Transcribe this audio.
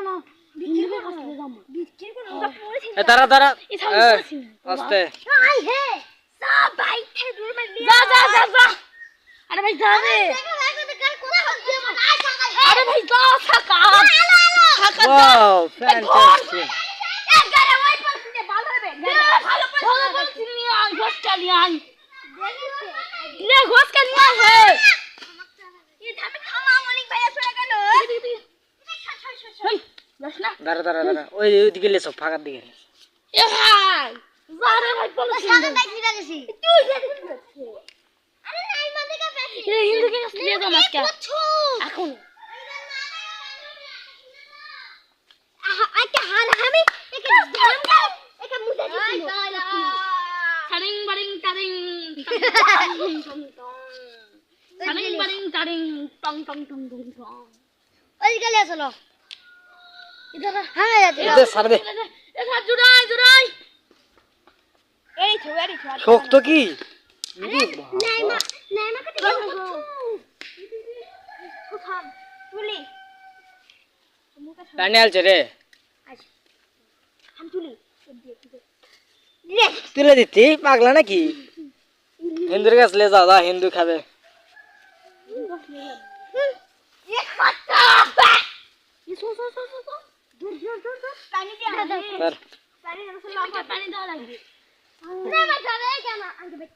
না বিক্রি করে যাবো বিক্রি করে আমরা পড়েছি দাঁড়া দাঁড়া আস্তে আই হে সব বাইতে দূর মে যা যা যা যা আরে ভাই যা রে আরে ভাই যা থাকা ওয়াও ফ্যান্টাস্টিক গারে ওই পাশে ভালো হবে ভালো পাশে নিয়ে আই ঘর চালিয়ে আই ले घोष के लिया है ये धामे खामा मलिक भैया छोड़ गए दशना দাঁড়া দাঁড়া দাঁড়া ওই ওইদিকে লেছো ফাঁকার দিকে ए भाई जारे भाई बोल सामने बैठ नहीं गई तू ये अरे नहीं मत का बैठ ये हिंदू के लिए दो मत क्या এখন আচ্ছা হাল আমি এক ধাম का एक मुद्दा दिखलो সারিং বারিং টারিং সারিং বারিং টারিং টং টং টং টং টং ওই গেলে চলো ইধর হ্যাঁ যাচ্ছে দে সার দে এ সার জুড়াই জুড়াই এই ছো শক্ত কি নাই মা কত গো কোথাম তুলি পানি আলছে রে আচ্ছা हम তুলি তুলে দিতি পাগলা নাকি হিন্দুর কাছে লে যা যা হিন্দু খাবে ये खट्टा ये सो दूर पानी दे सर पानी दे पानी दे लगी नहीं मत जावे क्या ना आगे